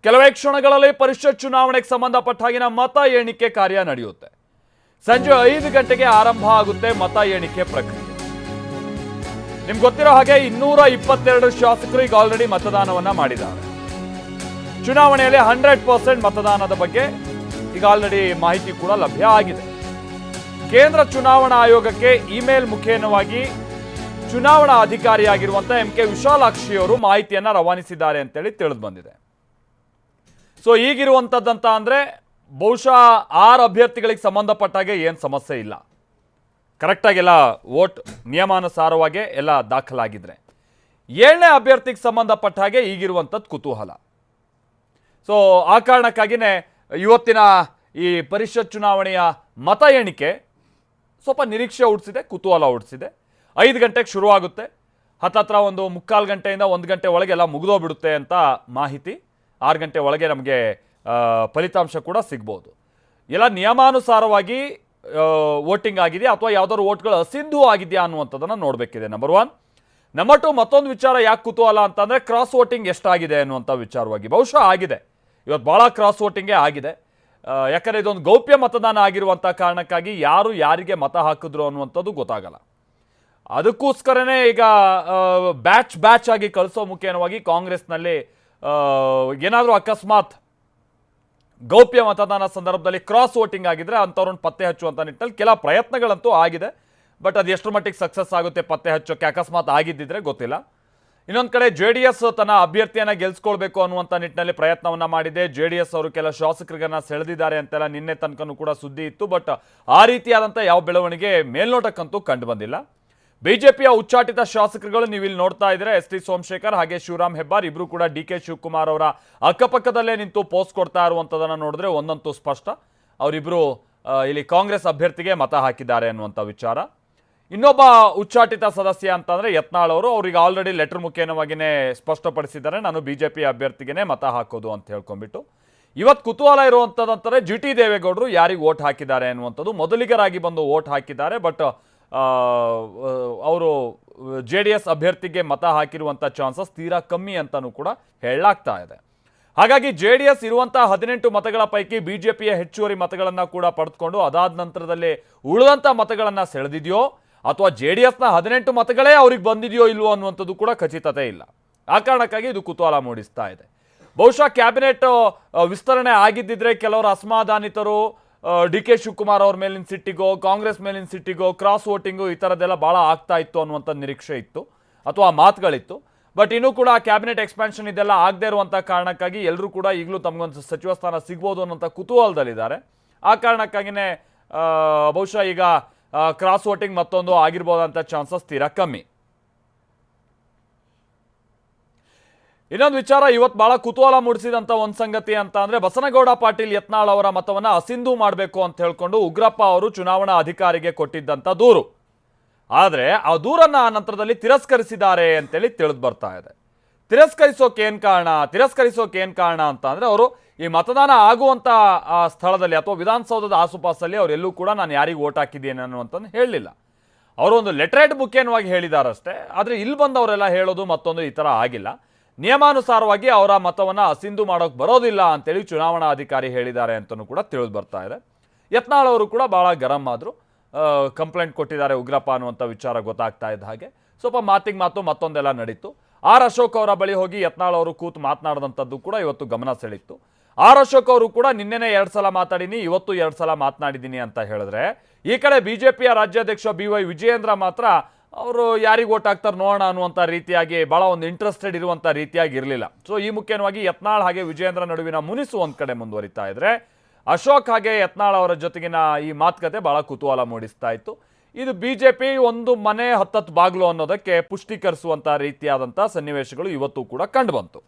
ಕೆಲವೇ ಕ್ಷಣಗಳಲ್ಲಿ ಪರಿಷತ್ ಚುನಾವಣೆಗೆ ಸಂಬಂಧಪಟ್ಟ ಹಾಗಿನ ಮತ ಎಣಿಕೆ ಕಾರ್ಯ ನಡೆಯುತ್ತೆ. ಸಂಜೆ 5 ಗಂಟೆಗೆ ಆರಂಭ ಆಗುತ್ತೆ ಮತ ಎಣಿಕೆ ಪ್ರಕ್ರಿಯೆ. ನಿಮ್ಗೆ ಗೊತ್ತಿರೋ ಹಾಗೆ 222 ಶಾಸಕರು ಈಗ ಆಲ್ರೆಡಿ ಮತದಾನವನ್ನ ಮಾಡಿದ್ದಾರೆ. ಚುನಾವಣೆಯಲ್ಲಿ 100% ಮತದಾನದ ಬಗ್ಗೆ ಈಗ ಆಲ್ರೆಡಿ ಮಾಹಿತಿ ಕೂಡ ಲಭ್ಯ ಆಗಿದೆ. ಕೇಂದ್ರ ಚುನಾವಣಾ ಆಯೋಗಕ್ಕೆ ಇಮೇಲ್ ಮುಖೇನವಾಗಿ ಚುನಾವಣಾ ಅಧಿಕಾರಿಯಾಗಿರುವಂತಹ MK ವಿಶಾಲಾಕ್ಷಿ ಅವರು ಮಾಹಿತಿಯನ್ನ ರವಾನಿಸಿದ್ದಾರೆ ಅಂತೇಳಿ ತಿಳಿದು ಬಂದಿದೆ. ಸೊ ಈಗಿರುವಂಥದ್ದಂತ ಅಂದ್ರೆ ಬಹುಶಃ 6 ಅಭ್ಯರ್ಥಿಗಳಿಗೆ ಸಂಬಂಧಪಟ್ಟಾಗೆ ಏನು ಸಮಸ್ಯೆ ಇಲ್ಲ. ಕರೆಕ್ಟಾಗೆಲ್ಲ ವೋಟ್ ನಿಯಮಾನುಸಾರವಾಗಿ ಎಲ್ಲ ದಾಖಲಾಗಿದ್ರೆ 7ನೇ ಅಭ್ಯರ್ಥಿಗೆ ಸಂಬಂಧಪಟ್ಟ ಹಾಗೆ ಈಗಿರುವಂಥದ್ದು ಕುತೂಹಲ. ಸೊ ಆ ಕಾರಣಕ್ಕಾಗಿಯೇ ಇವತ್ತಿನ ಈ ಪರಿಷತ್ ಚುನಾವಣೆಯ ಮತ ಎಣಿಕೆ ಸ್ವಲ್ಪ ನಿರೀಕ್ಷೆ ಹುಟ್ಟಿಸಿದೆ, ಕುತೂಹಲ ಹುಟ್ಟಿಸಿದೆ. 5 ಗಂಟೆಗೆ ಶುರುವಾಗುತ್ತೆ. ಹತ್ತತ್ರ ಒಂದು 3/4 ಗಂಟೆಯಿಂದ 1 ಗಂಟೆ ಒಳಗೆ ಎಲ್ಲ ಮುಗಿದೋಗ್ಬಿಡುತ್ತೆ ಅಂತ ಮಾಹಿತಿ. 6 ಗಂಟೆ ಒಳಗೆ ನಮಗೆ ಫಲಿತಾಂಶ ಕೂಡ ಸಿಗ್ಬೋದು. ಎಲ್ಲ ನಿಯಮಾನುಸಾರವಾಗಿ ವೋಟಿಂಗ್ ಆಗಿದೆಯಾ ಅಥವಾ ಯಾವ್ದಾದ್ರು ವೋಟ್ಗಳು ಅಸಿಂಧು ಆಗಿದೆಯಾ ಅನ್ನುವಂಥದ್ದನ್ನು ನೋಡಬೇಕಿದೆ. ನಂಬರ್ 1. ನಂಬರ್ 2, ಮತ್ತೊಂದು ವಿಚಾರ ಯಾಕೆ ಕುತೂಹಲ ಅಂತಂದರೆ ಕ್ರಾಸ್ ವೋಟಿಂಗ್ ಎಷ್ಟಾಗಿದೆ ಅನ್ನುವಂಥ ವಿಚಾರವಾಗಿ. ಬಹುಶಃ ಆಗಿದೆ, ಇವತ್ತು ಭಾಳ ಕ್ರಾಸ್ ವೋಟಿಂಗೇ ಆಗಿದೆ. ಯಾಕಂದರೆ ಇದೊಂದು ಗೌಪ್ಯ ಮತದಾನ ಆಗಿರುವಂಥ ಕಾರಣಕ್ಕಾಗಿ ಯಾರು ಯಾರಿಗೆ ಮತ ಹಾಕಿದ್ರು ಅನ್ನುವಂಥದ್ದು ಗೊತ್ತಾಗಲ್ಲ. ಅದಕ್ಕೋಸ್ಕರನೇ ಈಗ ಬ್ಯಾಚ್ ಆಗಿ ಕಳಿಸೋ ಮುಖೇನವಾಗಿ ಕಾಂಗ್ರೆಸ್ನಲ್ಲಿ ಏನಾದರೂ ಅಕಸ್ಮಾತ್ ಗೌಪ್ಯ ಮತದಾನ ಸಂದರ್ಭದಲ್ಲಿ ಕ್ರಾಸ್ ವೋಟಿಂಗ್ ಆಗಿದ್ರೆ ಅಂಥವ್ರನ್ನ ಪತ್ತೆ ಹಚ್ಚುವಂಥ ನಿಟ್ಟಿನಲ್ಲಿ ಕೆಲ ಪ್ರಯತ್ನಗಳಂತೂ ಆಗಿದೆ. ಬಟ್ ಅದು ಎಷ್ಟು ಮಟ್ಟಿಗೆ ಸಕ್ಸಸ್ ಆಗುತ್ತೆ ಪತ್ತೆ ಹಚ್ಚೋಕ್ಕೆ ಅಕಸ್ಮಾತ್ ಆಗಿದ್ದಿದ್ರೆ ಗೊತ್ತಿಲ್ಲ. ಇನ್ನೊಂದು ಕಡೆ JDS ತನ್ನ ಅಭ್ಯರ್ಥಿಯನ್ನು ಗೆಲ್ಸ್ಕೊಳ್ಬೇಕು ಅನ್ನುವಂಥ ನಿಟ್ಟಿನಲ್ಲಿ ಪ್ರಯತ್ನವನ್ನು ಮಾಡಿದೆ. JDS ಅವರು ಕೆಲ ಶಾಸಕರಿಗನ್ನ ಸೆಳೆದಿದ್ದಾರೆ ಅಂತೆಲ್ಲ ನಿನ್ನೆ ತನಕನೂ ಕೂಡ ಸುದ್ದಿ ಇತ್ತು. ಬಟ್ ಆ ರೀತಿಯಾದಂಥ ಯಾವ ಬೆಳವಣಿಗೆ ಮೇಲ್ನೋಟಕ್ಕಂತೂ ಕಂಡು ಬಂದಿಲ್ಲ. ಬಿಜೆಪಿಯ ಉಚ್ಚಾಟಿತ ಶಾಸಕರುಗಳು ನೀವು ಇಲ್ಲಿ ನೋಡ್ತಾ ಇದ್ರೆ ST ಸೋಮಶೇಖರ್ ಹಾಗೆ ಶಿವರಾಮ್ ಹೆಬ್ಬಾರ್ ಇಬ್ರು ಕೂಡ DK ಶಿವಕುಮಾರ್ ಅವರ ಅಕ್ಕಪಕ್ಕದಲ್ಲೇ ನಿಂತು ಪೋಸ್ಟ್ ಕೊಡ್ತಾ ಇರುವಂಥದ್ದನ್ನು ನೋಡಿದ್ರೆ ಒಂದಂತೂ ಸ್ಪಷ್ಟ, ಅವರಿಬ್ರು ಇಲ್ಲಿ ಕಾಂಗ್ರೆಸ್ ಅಭ್ಯರ್ಥಿಗೆ ಮತ ಹಾಕಿದ್ದಾರೆ ಅನ್ನುವಂಥ ವಿಚಾರ. ಇನ್ನೊಬ್ಬ ಉಚ್ಚಾಟಿತ ಸದಸ್ಯ ಅಂತಂದ್ರೆ ಯತ್ನಾಳ್ ಅವರು, ಅವ್ರಿಗೆ ಆಲ್ರೆಡಿ ಲೆಟರ್ ಮುಖೇನವಾಗಿಯೇ ಸ್ಪಷ್ಟಪಡಿಸಿದ್ದಾರೆ, ನಾನು BJP ಅಭ್ಯರ್ಥಿಗೆ ಮತ ಹಾಕೋದು ಅಂತ ಹೇಳ್ಕೊಂಡ್ಬಿಟ್ಟು. ಇವತ್ತು ಕುತೂಹಲ ಇರುವಂಥದ್ದಂತಾರೆ GT ದೇವೇಗೌಡರು ಯಾರಿಗೆ ವೋಟ್ ಹಾಕಿದ್ದಾರೆ ಅನ್ನುವಂಥದ್ದು. ಮೊದಲಿಗರಾಗಿ ಬಂದು ವೋಟ್ ಹಾಕಿದ್ದಾರೆ. ಬಟ್ ಅವರು JDS ಅಭ್ಯರ್ಥಿಗೆ ಮತ ಹಾಕಿರುವಂಥ ಚಾನ್ಸಸ್ ತೀರಾ ಕಮ್ಮಿ ಅಂತಲೂ ಕೂಡ ಹೇಳಲಾಗ್ತಾ ಇದೆ. ಹಾಗಾಗಿ JDS ಇರುವಂತಹ 18 ಮತಗಳ ಪೈಕಿ BJPಯ ಹೆಚ್ಚುವರಿ ಮತಗಳನ್ನು ಕೂಡ ಪಡೆದುಕೊಂಡು ಅದಾದ ನಂತರದಲ್ಲಿ ಉಳಿದಂಥ ಮತಗಳನ್ನು ಸೆಳೆದಿದೆಯೋ ಅಥವಾ JDSನ 18 ಮತಗಳೇ ಅವ್ರಿಗೆ ಬಂದಿದೆಯೋ ಇಲ್ವೋ ಅನ್ನುವಂಥದ್ದು ಕೂಡ ಖಚಿತತೆ ಇಲ್ಲ. ಆ ಕಾರಣಕ್ಕಾಗಿ ಇದು ಕುತೂಹಲ ಮೂಡಿಸ್ತಾ ಇದೆ. ಬಹುಶಃ ಕ್ಯಾಬಿನೆಟ್ ವಿಸ್ತರಣೆ ಆಗಿದ್ದಿದ್ರೆ ಕೆಲವರು ಅಸಮಾಧಾನಿತರು DK ಶಿವಕುಮಾರ್ ಅವ್ರ ಮೇಲಿನ ಸಿಟ್ಟಿಗೋ ಕಾಂಗ್ರೆಸ್ ಮೇಲಿನ ಸಿಟ್ಟಿಗೋ ಕ್ರಾಸ್ ವೋಟಿಂಗು ಈ ಥರದ್ದೆಲ್ಲ ಭಾಳ ಆಗ್ತಾ ಇತ್ತು ಅನ್ನುವಂಥ ನಿರೀಕ್ಷೆ ಇತ್ತು ಅಥವಾ ಮಾತುಗಳಿತ್ತು. ಬಟ್ ಇನ್ನೂ ಕೂಡ ಕ್ಯಾಬಿನೆಟ್ ಎಕ್ಸ್ಪ್ಯಾನ್ಷನ್ ಇದೆಲ್ಲ ಆಗದೇ ಇರುವಂಥ ಕಾರಣಕ್ಕಾಗಿ ಎಲ್ಲರೂ ಕೂಡ ಈಗಲೂ ತಮಗೊಂದು ಸಚಿವ ಸ್ಥಾನ ಸಿಗ್ಬೋದು ಅನ್ನೋಂಥ ಕುತೂಹಲದಲ್ಲಿದ್ದಾರೆ. ಆ ಕಾರಣಕ್ಕಾಗಿಯೇ ಬಹುಶಃ ಈಗ ಕ್ರಾಸ್ ವೋಟಿಂಗ್ ಮತ್ತೊಂದು ಆಗಿರ್ಬೋದಂಥ ಚಾನ್ಸಸ್ ತೀರಾ ಕಮ್ಮಿ. ಇನ್ನೊಂದು ವಿಚಾರ ಇವತ್ತು ಬಹಳ ಕುತೂಹಲ ಮೂಡಿಸಿದಂಥ ಒಂದು ಸಂಗತಿ ಅಂತ ಅಂದರೆ ಬಸನಗೌಡ ಪಾಟೀಲ್ ಯತ್ನಾಳ್ ಅವರ ಮತವನ್ನು ಅಸಿಂಧು ಮಾಡಬೇಕು ಅಂತ ಹೇಳ್ಕೊಂಡು ಉಗ್ರಪ್ಪ ಅವರು ಚುನಾವಣಾ ಅಧಿಕಾರಿಗೆ ಕೊಟ್ಟಿದ್ದಂಥ ದೂರು. ಆದರೆ ಆ ದೂರನ್ನು ಆ ನಂತರದಲ್ಲಿ ತಿರಸ್ಕರಿಸಿದ್ದಾರೆ ಅಂತೇಳಿ ತಿಳಿದು ಬರ್ತಾ ಇದೆ. ತಿರಸ್ಕರಿಸೋಕೆ ಏನು ಕಾರಣ ಅಂತ ಅಂದರೆ ಅವರು ಈ ಮತದಾನ ಆಗುವಂಥ ಆ ಸ್ಥಳದಲ್ಲಿ ಅಥವಾ ವಿಧಾನಸೌಧದ ಆಸುಪಾಸಲ್ಲಿ ಅವರೆಲ್ಲೂ ಕೂಡ ನಾನು ಯಾರಿಗೆ ವೋಟ್ ಹಾಕಿದ್ದೇನೆ ಅನ್ನುವಂಥದ್ದು ಹೇಳಲಿಲ್ಲ. ಅವರು ಒಂದು ಲೆಟರೇಟ್ ಮುಖೇನವಾಗಿ ಹೇಳಿದಾರಷ್ಟೇ. ಆದರೆ ಇಲ್ಲಿ ಬಂದವರೆಲ್ಲ ಹೇಳೋದು ಮತ್ತೊಂದು ಈ ಥರ ಆಗಿಲ್ಲ. ನಿಯಮಾನುಸಾರವಾಗಿ ಅವರ ಮತವನ್ನು ಅಸಿಂಧು ಮಾಡೋಕೆ ಬರೋದಿಲ್ಲ ಅಂತೇಳಿ ಚುನಾವಣಾ ಅಧಿಕಾರಿ ಹೇಳಿದ್ದಾರೆ ಅಂತಲೂ ಕೂಡ ತಿಳಿದು ಬರ್ತಾ ಇದೆ. ಯತ್ನಾಳ್ ಅವರು ಕೂಡ ಭಾಳ ಗರಂ ಆದರು, ಕಂಪ್ಲೇಂಟ್ ಕೊಟ್ಟಿದ್ದಾರೆ ಉಗ್ರಪ್ಪ ಅನ್ನುವಂಥ ವಿಚಾರ ಗೊತ್ತಾಗ್ತಾ ಇದ್ದ ಹಾಗೆ ಸ್ವಲ್ಪ ಮಾತಿಗೆ ಮಾತು ಮತ್ತೊಂದೆಲ್ಲ ನಡೀತು. ಅಶೋಕ್ ಅವರ ಬಳಿ ಹೋಗಿ ಯತ್ನಾಳ್ ಅವರು ಕೂತು ಮಾತನಾಡಿದಂಥದ್ದು ಕೂಡ ಇವತ್ತು ಗಮನ ಸೆಳೀತು. ಅಶೋಕ್ ಅವರು ಕೂಡ ನಿನ್ನೆನೇ 2 ಸಲ ಮಾತಾಡಿನಿ, ಇವತ್ತು 2 ಸಲ ಮಾತನಾಡಿದ್ದೀನಿ ಅಂತ ಹೇಳಿದ್ರೆ, ಈ ಕಡೆ BJPಯ ರಾಜ್ಯಾಧ್ಯಕ್ಷ BY ವಿಜಯೇಂದ್ರ ಮಾತ್ರ ಅವರು ಯಾರಿಗೆ ವೋಟ್ ಹಾಕ್ತಾರೆ ನೋಡೋಣ ಅನ್ನುವಂಥ ರೀತಿಯಾಗಿ ಭಾಳ ಒಂದು ಇಂಟ್ರೆಸ್ಟೆಡ್ ಇರುವಂಥ ರೀತಿಯಾಗಿ ಇರಲಿಲ್ಲ. ಸೊ ಈ ಮುಖ್ಯವಾಗಿ ಯತ್ನಾಳ್ ಹಾಗೆ ವಿಜಯೇಂದ್ರ ನಡುವಿನ ಮುನಿಸು ಒಂದು ಕಡೆ ಮುಂದುವರಿತಾ ಇದ್ರೆ, ಅಶೋಕ್ ಹಾಗೆ ಯತ್ನಾಳ್ ಅವರ ಜೊತೆಗಿನ ಈ ಮಾತುಕತೆ ಭಾಳ ಕುತೂಹಲ ಮೂಡಿಸ್ತಾ ಇತ್ತು. ಇದು BJP ಒಂದು ಮನೆ 10 ಬಾಗಿಲು ಅನ್ನೋದಕ್ಕೆ ಪುಷ್ಟೀಕರಿಸುವಂಥ ರೀತಿಯಾದಂಥ ಸನ್ನಿವೇಶಗಳು ಇವತ್ತು ಕೂಡ ಕಂಡು ಬಂತು.